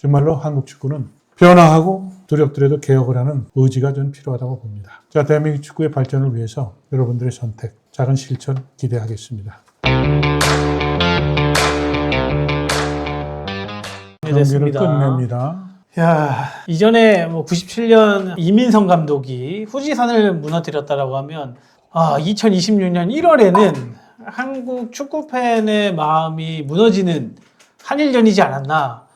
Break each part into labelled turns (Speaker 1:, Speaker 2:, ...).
Speaker 1: 정말로 한국 축구는 변화하고 두렵더라도 개혁을 하는 의지가 좀 필요하다고 봅니다. 자, 대한민국 축구의 발전을 위해서 여러분들의 선택, 작은 실천 기대하겠습니다. 경기를 끝냅니다.
Speaker 2: 야, 이전에 97년 이민성 감독이 후지산을 무너뜨렸다라고 하면 2026년 1월에는 한국 축구 팬의 마음이 무너지는 한일전이지 않았나.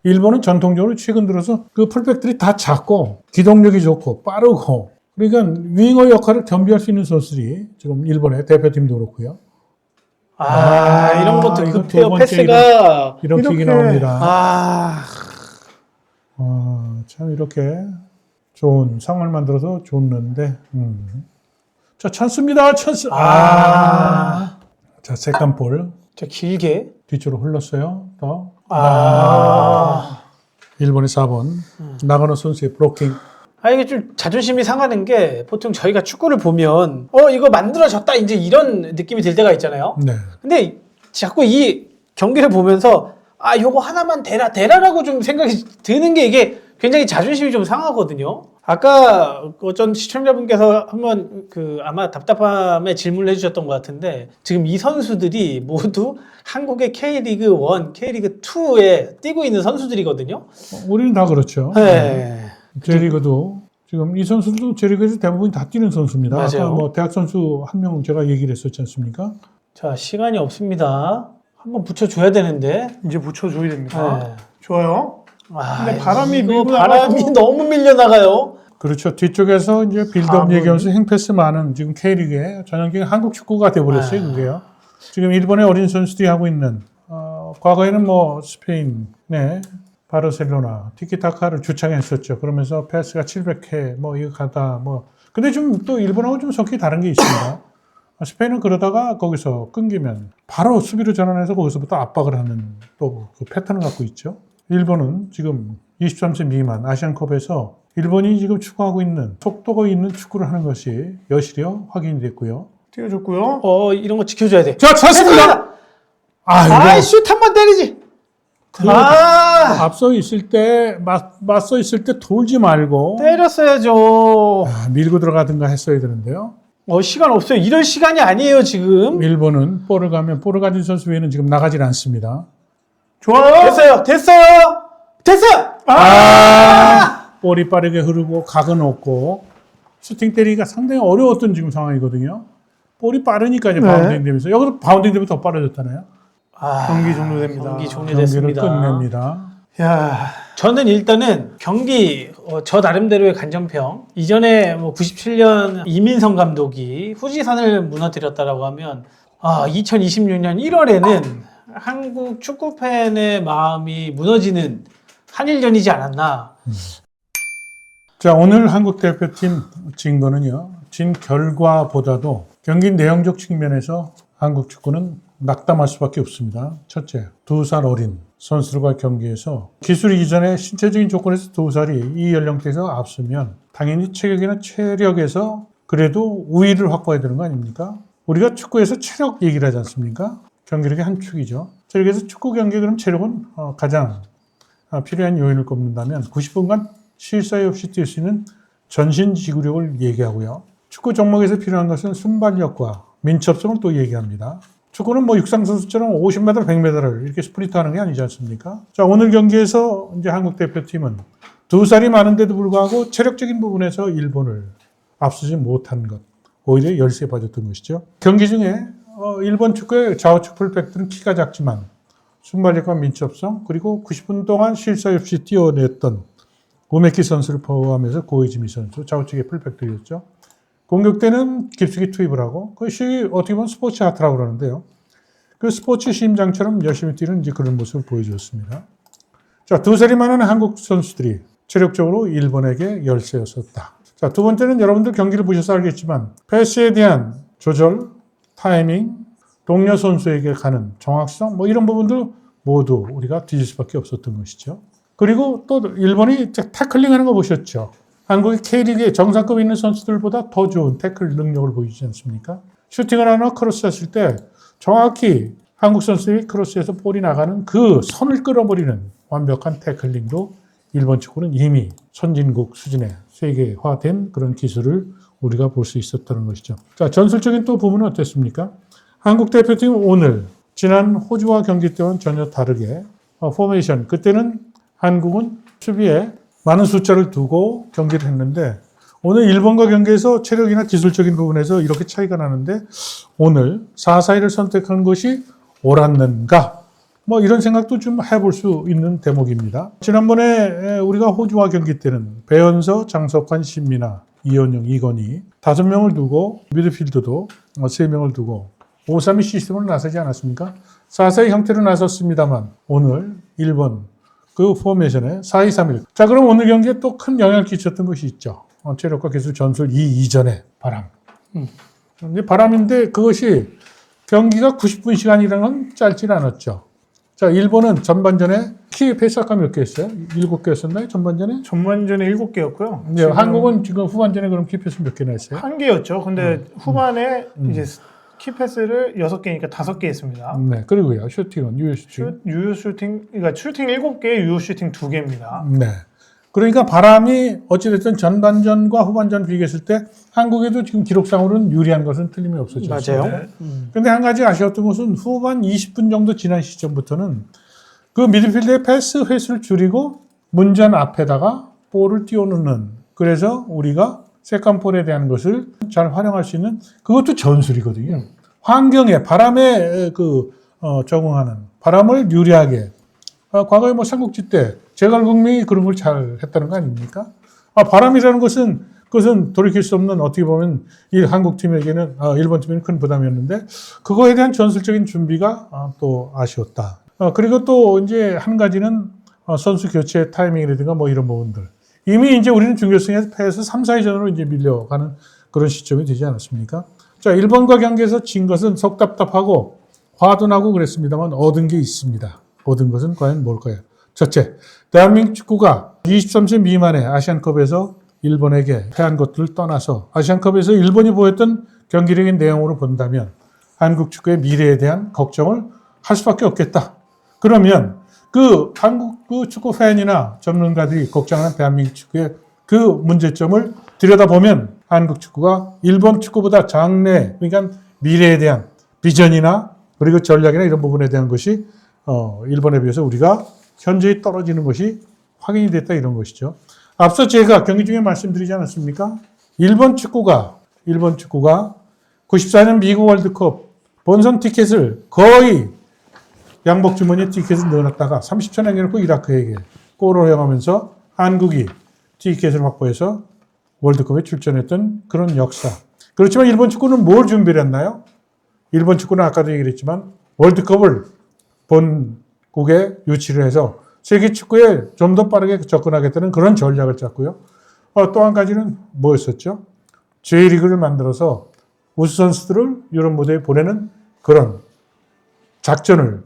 Speaker 1: 일본은 전통적으로 최근 들어서 그 풀백들이 다 작고 기동력이 좋고 빠르고 그러니까 윙어 역할을 겸비할 수 있는 선수들이 지금 일본의 대표팀도 그렇고요.
Speaker 2: 이런 것도
Speaker 1: 이거
Speaker 2: 급해요.
Speaker 1: 두 번째
Speaker 2: 패스가
Speaker 1: 이런 킥이 나옵니다.
Speaker 2: 아,
Speaker 1: 참 이렇게 좋은 상황을 만들어서 좋는데 자, 찬스입니다. 찬스. 자, 세컨 볼
Speaker 2: 저 길게.
Speaker 1: 뒤쪽으로 흘렀어요. 더. 일본의 4번 나가노 선수의 브로킹.
Speaker 2: 이게 좀 자존심이 상하는 게 보통 저희가 축구를 보면 이거 만들어졌다 이제 이런 느낌이 들 때가 있잖아요.
Speaker 1: 네.
Speaker 2: 근데 자꾸 이 경기를 보면서 요거 하나만 대라라고 좀 생각이 드는 게 이게 굉장히 자존심이 좀 상하거든요. 아까 어쩐 시청자분께서 한번 아마 답답함에 질문을 해주셨던 것 같은데 지금 이 선수들이 모두 한국의 K리그 1, K리그 2에 뛰고 있는 선수들이거든요.
Speaker 1: 우리는 다 그렇죠.
Speaker 2: 네.
Speaker 1: J리그도 지금 이 선수들도 J리그에서 대부분 다 뛰는 선수입니다.
Speaker 2: 맞아요.
Speaker 1: 아까 대학 선수 한 명 제가 얘기를 했었지 않습니까?
Speaker 2: 자, 시간이 없습니다. 한번 붙여줘야 되는데.
Speaker 3: 이제 붙여줘야 됩니다.
Speaker 2: 네.
Speaker 3: 좋아요. 근데 바람이
Speaker 2: 이거
Speaker 3: 밀고
Speaker 2: 바람이
Speaker 3: 나가고.
Speaker 2: 너무 밀려나가요.
Speaker 1: 그렇죠. 뒤쪽에서 이제 빌드업 얘기하면서 행패스 많은 지금 K리그의 전형적인 한국 축구가 돼버렸어요. 그게요. 지금 일본의 어린 선수들이 하고 있는 과거에는 스페인의 바르셀로나 티키타카를 주창했었죠. 그러면서 패스가 700회 이거 가다 근데 좀 또 일본하고 좀 성격이 다른 게 있습니다. 스페인은 그러다가 거기서 끊기면 바로 수비로 전환해서 거기서부터 압박을 하는 또 그 패턴을 갖고 있죠. 일본은 지금 23세 미만 아시안컵에서 일본이 지금 추구하고 있는 속도가 있는 축구를 하는 것이 여실히 확인이 됐고요.
Speaker 3: 띄워줬고요.
Speaker 2: 이런 거 지켜줘야 돼.
Speaker 1: 자, 찼습니다. 이거
Speaker 2: 슛 한 번 때리지.
Speaker 1: 앞서 있을 때 맞서 있을 때 돌지 말고
Speaker 2: 때렸어야죠.
Speaker 1: 밀고 들어가든가 했어야 되는데요.
Speaker 2: 시간 없어요. 이럴 시간이 아니에요, 지금.
Speaker 1: 일본은 볼을 가진 선수 외에는 지금 나가질 않습니다.
Speaker 3: 좋아요.
Speaker 2: 됐어요.
Speaker 1: 볼이 빠르게 흐르고 각은 없고 슈팅 때리기가 상당히 어려웠던 지금 상황이거든요. 볼이 빠르니까 이제 바운딩 되면서 여기서 바운딩 되면 더 빠르졌잖아요.
Speaker 3: 경기 종료됩니다.
Speaker 2: 경기
Speaker 1: 경기를
Speaker 2: 종료됐습니다.
Speaker 1: 끝냅니다.
Speaker 3: 야,
Speaker 2: 저는 일단은 경기 저 나름대로의 간정평. 이전에 97년 이민성 감독이 후지산을 무너뜨렸다라고 하면 2026년 1월에는 한국 축구 팬의 마음이 무너지는 한일전이지 않았나.
Speaker 1: 자, 오늘 한국 대표팀 진 거는요. 진 결과보다도 경기 내용적 측면에서 한국 축구는 낙담할 수밖에 없습니다. 첫째, 2살 어린 선수들과 경기에서 기술 이전의 신체적인 조건에서 2살이 이 연령대에서 앞서면 당연히 체격이나 체력에서 그래도 우위를 확보해야 되는 거 아닙니까? 우리가 축구에서 체력 얘기를 하지 않습니까? 경기력의 한 축이죠. 체력에서 축구 경기 그럼 체력은 가장 필요한 요인을 꼽는다면 90분간 쉴 사이 없이 뛸 수 있는 전신 지구력을 얘기하고요. 축구 종목에서 필요한 것은 순발력과 민첩성을 또 얘기합니다. 축구는 육상 선수처럼 50m, 100m를 이렇게 스프린트 하는 게 아니지 않습니까? 자, 오늘 경기에서 이제 한국 대표팀은 2살이 많은데도 불구하고 체력적인 부분에서 일본을 앞서지 못한 것. 오히려 열세에 빠졌던 것이죠. 경기 중에 일본 축구의 좌우측 풀백들은 키가 작지만 순발력과 민첩성 그리고 90분 동안 쉴 사이 없이 뛰어냈던 우메키 선수를 포함해서 고이즈미 선수 좌우측의 풀백들이었죠. 공격 때는 깊숙이 투입을 하고 그것이 어떻게 보면 스포츠 아트라고 그러는데요. 그 스포츠 심장처럼 열심히 뛰는 이제 그런 모습을 보여주었습니다. 자, 2살이 많은 한국 선수들이 체력적으로 일본에게 열세였었다. 자, 두 번째는 여러분들 경기를 보셔서 알겠지만 패스에 대한 조절, 타이밍, 동료 선수에게 가는 정확성 이런 부분들 모두 우리가 뒤질 수밖에 없었던 것이죠. 그리고 또 일본이 태클링하는 거 보셨죠. 한국의 K리그에 정상급에 있는 선수들보다 더 좋은 태클 능력을 보이지 않습니까? 슈팅을 하나 크로스 했을 때 정확히 한국 선수들이 크로스에서 볼이 나가는 그 선을 끌어버리는 완벽한 태클링도 일본 축구는 이미 선진국 수준의 세계화된 그런 기술을 우리가 볼 수 있었다는 것이죠. 자, 전술적인 또 부분은 어땠습니까? 한국 대표팀은 오늘 지난 호주와 경기 때와는 전혀 다르게 포메이션, 그때는 한국은 수비에 많은 숫자를 두고 경기를 했는데 오늘 일본과 경기에서 체력이나 기술적인 부분에서 이렇게 차이가 나는데 오늘 4-4-2를 선택한 것이 옳았는가? 뭐 이런 생각도 좀 해볼 수 있는 대목입니다. 지난번에 우리가 호주와 경기 때는 배현서, 장석환, 신민아, 이현영, 이건희 5명을 두고 미드필더도 3명을 두고 5-3-2 시스템으로 나서지 않았습니까? 4-4-2 형태로 나섰습니다만 오늘 일본 그 포메이션에 4-2-3-1. 자, 그럼 오늘 경기에 또 큰 영향을 끼쳤던 것이 있죠. 체력과 기술 전술 이전의 바람. 근데 바람인데 그것이 경기가 90분 시간이라는 건 짧지 않았죠. 자, 일본은 전반전에 키 패스아까 몇 개 했어요? 7개였었나요? 전반전에?
Speaker 3: 전반전에 7개였고요.
Speaker 1: 네, 한국은 지금 후반전에 그럼 키 패스 몇 개나 했어요?
Speaker 3: 1개였죠. 근데 후반에 이제 키패스를 6개니까 5개 했습니다.
Speaker 1: 네, 그리고요. 슈팅은 유효 슈팅.
Speaker 3: 유효 슈팅, 그러니까 슈팅 7개, 유효 슈팅 2개입니다.
Speaker 1: 네. 그러니까 바람이 어찌됐든 전반전과 후반전 비교했을 때 한국에도 지금 기록상으로는 유리한 것은 틀림이 없었죠.
Speaker 2: 맞아요.
Speaker 1: 그런데 한 가지 아쉬웠던 것은 후반 20분 정도 지난 시점부터는 그 미드필드의 패스 횟수를 줄이고 문전 앞에다가 볼을 띄워놓는, 그래서 우리가 세컨볼에 대한 것을 잘 활용할 수 있는, 그것도 전술이거든요. 환경에 바람에 적응하는, 바람을 유리하게. 과거에 뭐 삼국지 때 제갈국명이 그런 걸 잘 했다는 거 아닙니까? 바람이라는 것은 그것은 돌이킬 수 없는, 어떻게 보면 이 한국 팀에게는 일본 팀에는 큰 부담이었는데 그거에 대한 전술적인 준비가 또 아쉬웠다. 그리고 또 이제 한 가지는 선수 교체 타이밍이라든가 뭐 이런 부분들. 이미 이제 우리는 준결승에서 패해서 3-4위전으로 이제 밀려가는 그런 시점이 되지 않았습니까? 자, 일본과 경기에서 진 것은 속 답답하고 화도 나고 그랬습니다만 얻은 게 있습니다. 얻은 것은 과연 뭘까요? 첫째, 대한민국 축구가 23세 미만의 아시안컵에서 일본에게 패한 것들을 떠나서 아시안컵에서 일본이 보였던 경기력의 내용으로 본다면 한국 축구의 미래에 대한 걱정을 할 수밖에 없겠다. 그러면 그 한국 그 축구 팬이나 전문가들이 걱정하는 대한민국 축구의 그 문제점을 들여다보면 한국 축구가 일본 축구보다 장래, 그러니까 미래에 대한 비전이나 그리고 전략이나 이런 부분에 대한 것이 일본에 비해서 우리가 현저히 떨어지는 것이 확인이 됐다, 이런 것이죠. 앞서 제가 경기 중에 말씀드리지 않았습니까? 일본 축구가 94년 미국 월드컵 본선 티켓을 거의 양복 주머니에 티켓을 넣어놨다가 30초 남겨놓고 이라크에게 골을 허용하면서 한국이 티켓을 확보해서 월드컵에 출전했던 그런 역사. 그렇지만 일본 축구는 뭘 준비를 했나요? 일본 축구는 아까도 얘기를 했지만 월드컵을 본국에 유치를 해서 세계 축구에 좀 더 빠르게 접근하겠다는 그런 전략을 짰고요. 또 한 가지는 뭐였었죠? J리그를 만들어서 우수 선수들을 이런 무대에 보내는 그런 작전을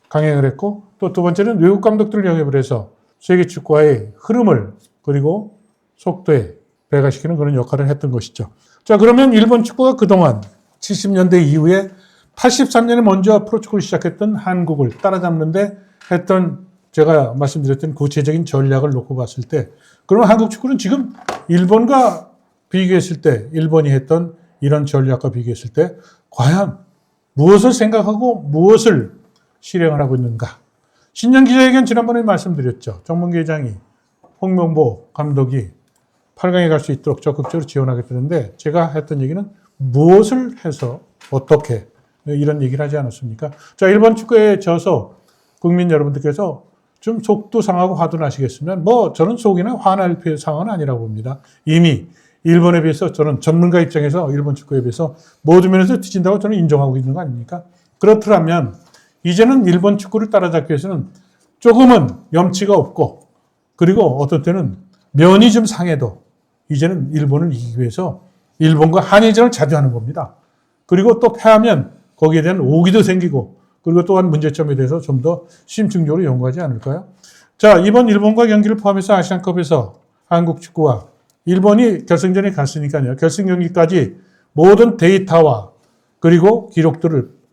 Speaker 1: 강행을 했고, 또 두 번째는 외국 감독들을 영입을 해서 세계 축구와의 흐름을 그리고 속도에 배가시키는 그런 역할을 했던 것이죠. 자, 그러면 일본 축구가 그동안 70년대 이후에 83년에 먼저 프로축구를 시작했던 한국을 따라잡는데 했던, 제가 말씀드렸던 구체적인 전략을 놓고 봤을 때, 그러면 한국 축구는 지금 일본과 비교했을 때, 일본이 했던 이런 전략과 비교했을 때 과연 무엇을 생각하고 무엇을 실행을 하고 있는가? 신년 기자회견 지난번에 말씀드렸죠. 정문기 회장이 홍명보 감독이 8강에 갈 수 있도록 적극적으로 지원하겠다는데, 제가 했던 얘기는 무엇을 해서 어떻게, 이런 얘기를 하지 않았습니까? 자, 일본 축구에 져서 국민 여러분들께서 좀 속도 상하고 화도 나시겠으면 저는 속이나 화날 상황은 아니라고 봅니다. 이미 일본에 비해서 저는 전문가 입장에서 일본 축구에 비해서 모든 면에서 뒤진다고 저는 인정하고 있는 거 아닙니까? 그렇더라면 이제는 일본 축구를 따라잡기 위해서는 조금은 염치가 없고, 그리고 어떤 때는 면이 좀 상해도 이제는 일본을 이기기 위해서 일본과 한일전을 자주 하는 겁니다. 그리고 또 패하면 거기에 대한 오기도 생기고, 그리고 또한 문제점에 대해서 좀 더 심층적으로 연구하지 않을까요? 자, 이번 일본과 경기를 포함해서 아시안컵에서 한국 축구와 일본이 결승전에 갔으니까요. 결승 경기까지 모든 데이터와 그리고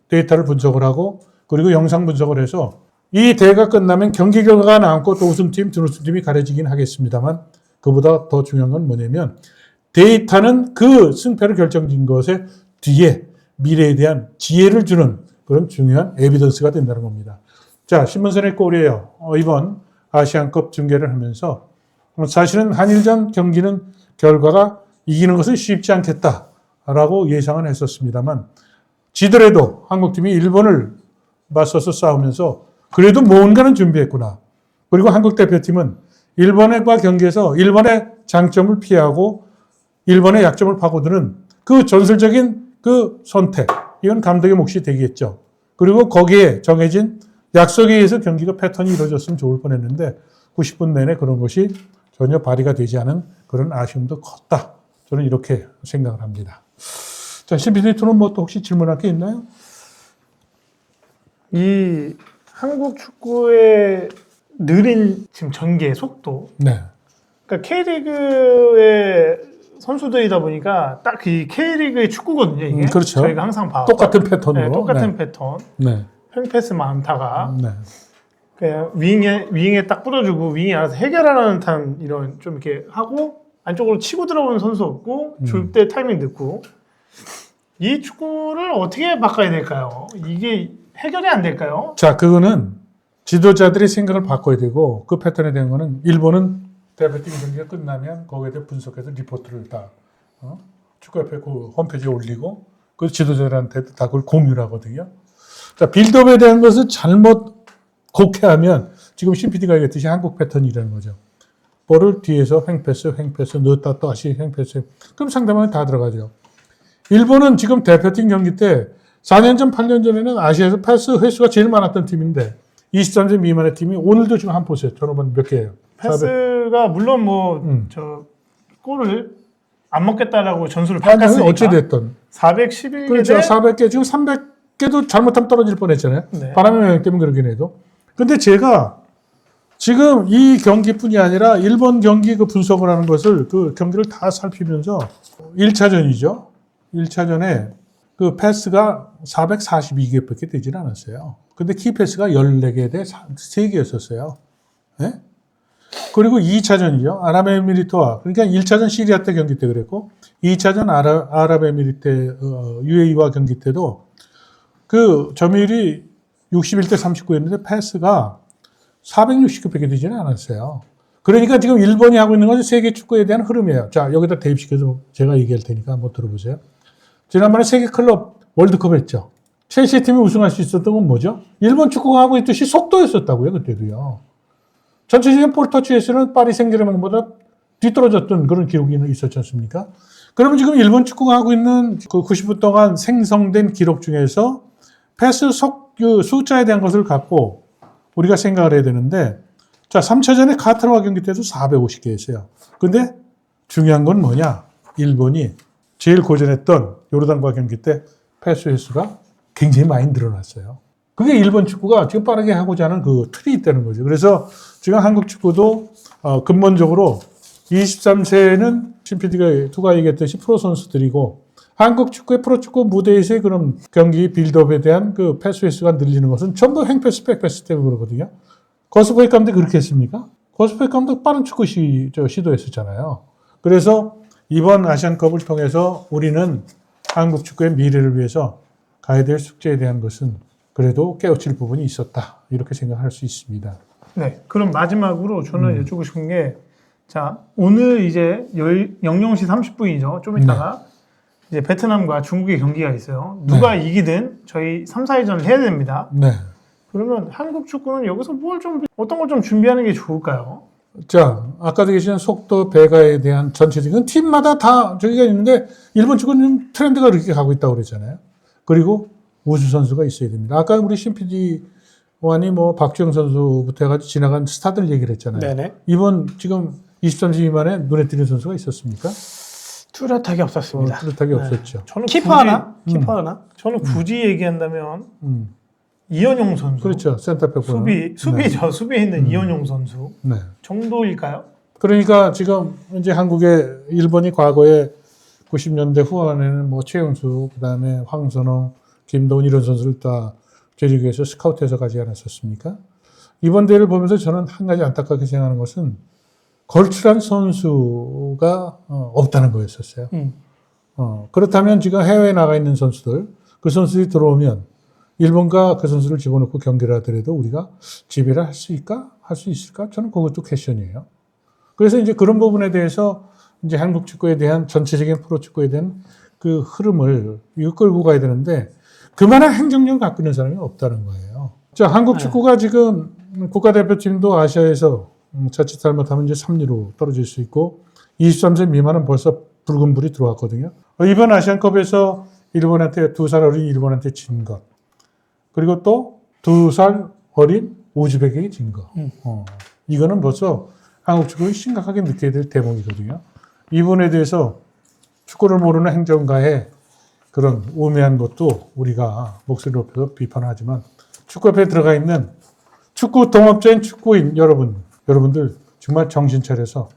Speaker 1: 데이터를 분석을 하고 그리고 영상 분석을 해서 이 대회가 끝나면 경기 결과가 나왔고 또 우승팀, 준우승팀이 가려지긴 하겠습니다만 그보다 더 중요한 건 뭐냐면 데이터는 그 승패를 결정짓는 것에 뒤에 미래에 대한 지혜를 주는 그런 중요한 에비던스가 된다는 겁니다. 자, 신문선의 꼴이에요. 이번 아시안컵 중계를 하면서 사실은 한일전 경기는 결과가 이기는 것은 쉽지 않겠다라고 예상은 했었습니다만 지더라도 한국팀이 일본을 맞서서 싸우면서 그래도 뭔가는 준비했구나. 그리고 한국 대표팀은 일본과 경기에서 일본의 장점을 피하고 일본의 약점을 파고드는 그 전술적인 그 선택, 이건 감독의 몫이 되겠죠. 그리고 거기에 정해진 약속에 의해서 경기가 패턴이 이루어졌으면 좋을 뻔했는데 90분 내내 그런 것이 전혀 발휘가 되지 않은 그런 아쉬움도 컸다. 저는 이렇게 생각을 합니다. 자, 신PD2는 뭐 또 혹시 질문할 게 있나요?
Speaker 3: 이 한국 축구의 느린 지금 전개 속도.
Speaker 1: 네.
Speaker 3: 그러니까 K리그의 선수들이다 보니까 딱 이 K리그의 축구거든요, 이게.
Speaker 1: 그렇죠.
Speaker 3: 저희가 항상 봐왔던.
Speaker 1: 똑같은 패턴으로.
Speaker 3: 네, 똑같은
Speaker 1: 네.
Speaker 3: 패턴.
Speaker 1: 네.
Speaker 3: 횡패스 많다가
Speaker 1: 네.
Speaker 3: 그냥 윙에 딱 뿌려주고 윙이 알아서 해결하는 듯한 이런 좀 이렇게 하고 안쪽으로 치고 들어오는 선수 없고 줄 때 타이밍 늦고 이 축구를 어떻게 바꿔야 될까요? 이게 해결이 안 될까요?
Speaker 1: 자, 그거는 지도자들의 생각을 바꿔야 되고 그 패턴에 대한 거는 일본은 대표팀 경기가 끝나면 거기에 대해 분석해서 리포트를 다 축구협회 그 홈페이지에 올리고 그 지도자들한테도 다 그걸 공유를 하거든요. 자, 빌드업에 대한 것을 잘못 곡해하면 지금 신PD가 얘기했듯이 한국 패턴이라는 거죠. 볼을 뒤에서 횡패스, 넣었다 또 다시 횡패스. 그럼 상대방이 다 들어가죠. 일본은 지금 대표팀 경기 때 4년 전, 8년 전에는 아시아에서 패스 횟수가 제일 많았던 팀인데 23세 미만의 팀이 오늘도 지금 한 보세요. 전후반 몇 개예요?
Speaker 3: 패스가 물론 뭐 저 골을 안 먹겠다라고 전술을
Speaker 1: 아니,
Speaker 3: 바꿨으니까
Speaker 1: 어찌됐든.
Speaker 3: 411개
Speaker 1: 그렇죠. 400개, 지금 300개도 잘못하면 떨어질 뻔했잖아요.
Speaker 3: 네.
Speaker 1: 바람의 영향 때문에 그러긴 해도. 근데 제가 지금 이 경기뿐이 아니라 일본 경기 그 분석을 하는 것을 그 경기를 다 살피면서 1차전이죠. 1차전에 그 패스가 442개밖에 되질 않았어요. 근데 키패스가 14개 대 3개였었어요. 네? 그리고 2차전이죠. 아랍에미리트와, 그러니까 1차전 시리아 때 경기 때 그랬고, 2차전 아랍에미리트, UAE와 경기 때도 그 점유율이 61대 39였는데 패스가 460개밖에 되지는 않았어요. 그러니까 지금 일본이 하고 있는 것은 세계 축구에 대한 흐름이에요. 자, 여기다 대입시켜서 제가 얘기할 테니까 한번 들어보세요. 지난번에 세계 클럽 월드컵 했죠. 첼시 팀이 우승할 수 있었던 건 뭐죠? 일본 축구가 하고 있듯이 속도였었다고요, 그때도요. 전체적인 볼터치에서는 파리 생제르맹보다 뒤떨어졌던 그런 기록이 있었지 않습니까? 그러면 지금 일본 축구가 하고 있는 그 90분 동안 생성된 기록 중에서 패스 숫자에 대한 것을 갖고 우리가 생각을 해야 되는데, 자, 3차전에 카타르와 경기 때도 450개였어요. 근데 중요한 건 뭐냐? 일본이 제일 고전했던 요르단과 경기 때 패스 횟수가 굉장히 많이 늘어났어요. 그게 일본 축구가 지금 빠르게 하고자 하는 그 틀이 있다는 거죠. 그래서 지금 한국 축구도 근본적으로 23세는 신PD가 투가 얘기했듯이 프로 선수들이고 한국 축구의 프로축구 무대에서의 그런 경기 빌드업에 대한 그 패스 횟수가 늘리는 것은 전부 행패스, 백패스 때문에 그러거든요. 거스포익 감독이 그렇게 했습니까? 거스포익 감독 빠른 축구 시도했었잖아요. 그래서 이번 아시안컵을 통해서 우리는 한국 축구의 미래를 위해서 가야 될 숙제에 대한 것은 그래도 깨우칠 부분이 있었다. 이렇게 생각할 수 있습니다.
Speaker 3: 네. 그럼 마지막으로 저는 여쭈고 싶은 게, 자, 오늘 이제 00시 30분이죠. 좀 이따가 이제 베트남과 중국의 경기가 있어요. 누가 이기든 저희 3, 4위전을 해야 됩니다.
Speaker 1: 네.
Speaker 3: 그러면 한국 축구는 여기서 어떤 걸 좀 준비하는 게 좋을까요?
Speaker 1: 자, 아까도 계신 속도 배가에 대한 전체적인 팀마다 다 저기가 있는데 일본 축구는 트렌드가 그렇게 가고 있다고 그랬잖아요. 그리고 우수 선수가 있어야 됩니다. 아까 우리 신PD 완이 뭐 박주영 선수부터 해가지고 지나간 스타들 얘기를 했잖아요.
Speaker 2: 네네.
Speaker 1: 이번 지금 23세 미만에 눈에 띄는 선수가 있었습니까?
Speaker 2: 뚜렷하게 없었습니다.
Speaker 1: 뚜렷하게 없었죠.
Speaker 3: 저는
Speaker 2: 키퍼 하나? 키퍼 하나?
Speaker 3: 저는 굳이 얘기한다면 이현용 선수.
Speaker 1: 그렇죠. 센터백
Speaker 3: 수비에 있는 이현용 선수
Speaker 1: 네.
Speaker 3: 정도일까요?
Speaker 1: 그러니까 지금 이제 한국의 일본이 과거에 90년대 후반에는 뭐 최영수, 그다음에 황선홍, 김도훈 이런 선수를 다 J리그에서 스카우트해서 가지 않았었습니까? 이번 대회를 보면서 저는 한 가지 안타깝게 생각하는 것은 걸출한 선수가 없다는 거였었어요. 그렇다면 지금 해외에 나가 있는 선수들, 그 선수들이 들어오면 일본과 그 선수를 집어넣고 경기를 하더라도 우리가 지배를 할 수 있을까? 할 수 있을까? 저는 그것도 퀘션이에요. 그래서 이제 그런 부분에 대해서 이제 한국 축구에 대한 전체적인 프로 축구에 대한 그 흐름을 이거 끌고 가야 되는데 그만한 행정력을 갖고 있는 사람이 없다는 거예요. 자, 한국 축구가 지금 국가대표팀도 아시아에서 자칫 잘못하면 이제 3위로 떨어질 수 있고 23세 미만은 벌써 붉은 불이 들어왔거든요. 이번 아시안컵에서 일본한테 2살 어린 일본한테 진 것. 그리고 또 2살 어린 우즈벡에게 진 것. 이거는 벌써 한국 축구가 심각하게 느껴야 될 대목이거든요. 이 부분에 대해서 축구를 모르는 행정가의 그런 우매한 것도 우리가 목소리를 높여서 비판하지만 축구협회에 들어가 있는 축구 동업자인 축구인 여러분들 정말 정신 차려서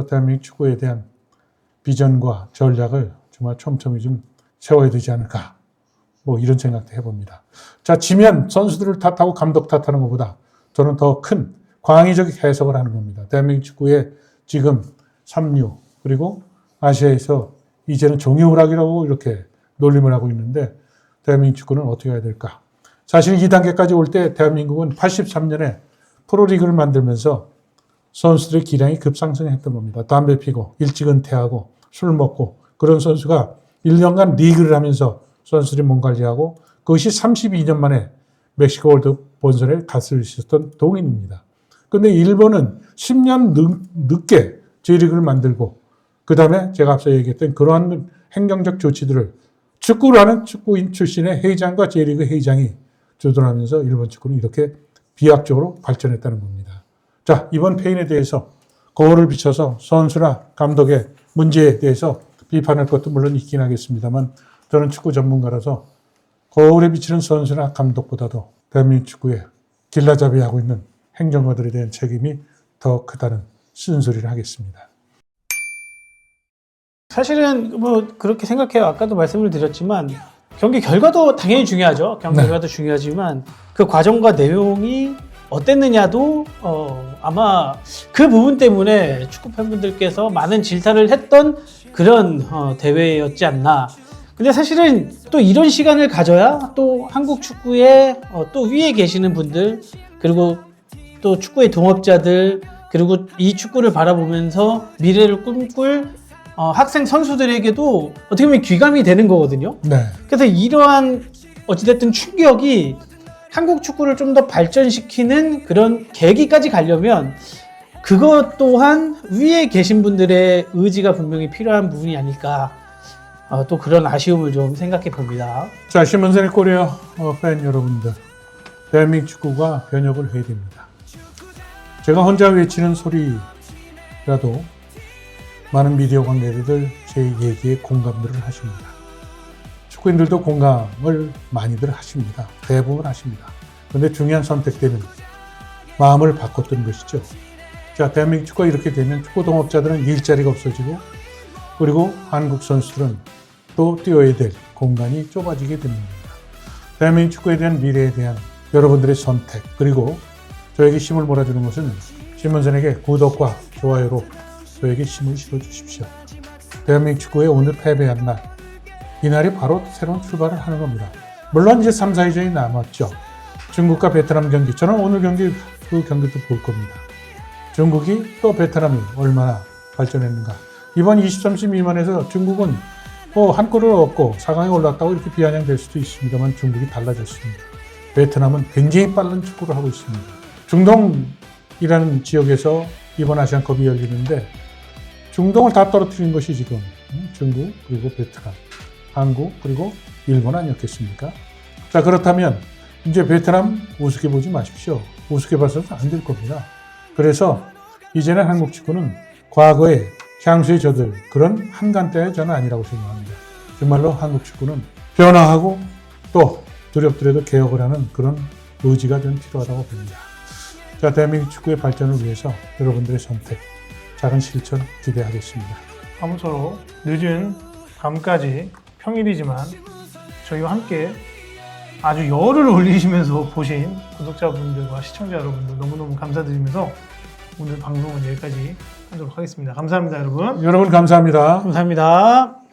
Speaker 1: 대한민국 축구에 대한 비전과 전략을 정말 촘촘히 좀 세워야 되지 않을까. 뭐 이런 생각도 해봅니다. 자, 지면 선수들을 탓하고 감독 탓하는 것보다 저는 더 큰 광의적 해석을 하는 겁니다. 대한민국 축구의 지금 3류 그리고 아시아에서 이제는 종이오락이라고 이렇게 놀림을 하고 있는데 대한민국 축구는 어떻게 해야 될까? 사실 2단계까지 올 때 대한민국은 83년에 프로리그를 만들면서 선수들의 기량이 급상승했던 겁니다. 담배 피고 일찍 은퇴하고 술 먹고 그런 선수가 1년간 리그를 하면서 선수들이 몸 관리하고 그것이 32년 만에 멕시코 월드 본선에 갔을 수 있었던 동인입니다. 그런데 일본은 10년 늦게 J리그를 만들고 그 다음에 제가 앞서 얘기했던 그러한 행정적 조치들을 축구를 하는 축구인 출신의 회장과 J리그 회장이 주도하면서 일본 축구는 이렇게 비약적으로 발전했다는 겁니다. 자, 이번 페인에 대해서 거울을 비춰서 선수나 감독의 문제에 대해서 비판할 것도 물론 있긴 하겠습니다만 저는 축구 전문가라서 거울에 비치는 선수나 감독보다도 대한민국 축구에 길라잡이하고 있는 행정가들에 대한 책임이 더 크다는 쓴소리를 하겠습니다.
Speaker 2: 사실은 뭐 그렇게 생각해요. 아까도 말씀을 드렸지만 경기 결과도 당연히 중요하죠. 경기 결과도 중요하지만 그 과정과 내용이 어땠느냐도 아마 그 부분 때문에 축구 팬분들께서 많은 질타를 했던 그런 대회였지 않나. 근데 사실은 또 이런 시간을 가져야 또 한국 축구의 또 위에 계시는 분들 그리고 또 축구의 동업자들 그리고 이 축구를 바라보면서 미래를 꿈꿀 학생 선수들에게도 어떻게 보면 귀감이 되는 거거든요.
Speaker 1: 네.
Speaker 2: 그래서 이러한 어찌됐든 충격이 한국 축구를 좀 더 발전시키는 그런 계기까지 가려면 그것 또한 위에 계신 분들의 의지가 분명히 필요한 부분이 아닐까 또 그런 아쉬움을 좀 생각해 봅니다.
Speaker 1: 자, 신문선의 코리아 팬 여러분들, 대한민국 축구가 변혁을 해야 됩니다. 제가 혼자 외치는 소리라도 많은 미디어 관계자들 제 얘기에 공감들을 하십니다. 축구인들도 공감을 많이들 하십니다. 대부분 하십니다. 그런데 중요한 선택 때는 마음을 바꿨던 것이죠. 자, 대한민국 축구가 이렇게 되면 축구 동업자들은 일자리가 없어지고 그리고 한국 선수들은 또 뛰어야 될 공간이 좁아지게 됩니다. 대한민국 축구에 대한 미래에 대한 여러분들의 선택 그리고 저에게 힘을 몰아주는 것은 신문선에게 구독과 좋아요로 저에게 힘을 실어주십시오. 대한민국 축구의 오늘 패배한 날 이날이 바로 새로운 출발을 하는 겁니다. 물론 이제 3, 4위전이 남았죠. 중국과 베트남 경기 저는 오늘 경기 그 경기도 볼 겁니다. 중국이 또 베트남이 얼마나 발전했는가. 이번 23세 미만에서 중국은 한 골을 얻고 4강에 올랐다고 이렇게 비아냥될 수도 있습니다만 중국이 달라졌습니다. 베트남은 굉장히 빠른 축구를 하고 있습니다. 중동이라는 지역에서 이번 아시안컵이 열리는데 중동을 다 떨어뜨린 것이 지금 중국 그리고 베트남, 한국 그리고 일본 아니었겠습니까? 자, 그렇다면 이제 베트남 우습게 보지 마십시오. 우습게 봐서는 안 될 겁니다. 그래서 이제는 한국 축구는 과거에 향수에 젖을 그런 한간대의 저는 아니라고 생각합니다. 정말로 한국 축구는 변화하고 또 두렵더라도 개혁을 하는 그런 의지가 좀 필요하다고 봅니다. 자, 대한민국 축구의 발전을 위해서 여러분들의 선택, 작은 실천 기대하겠습니다.
Speaker 3: 아무쪼록 늦은 밤까지 평일이지만 저희와 함께 아주 열을 올리시면서 보신 구독자분들과 시청자 여러분들 너무너무 감사드리면서 오늘 방송은 여기까지 하도록 하겠습니다. 감사합니다, 여러분.
Speaker 1: 여러분 감사합니다.
Speaker 2: 감사합니다.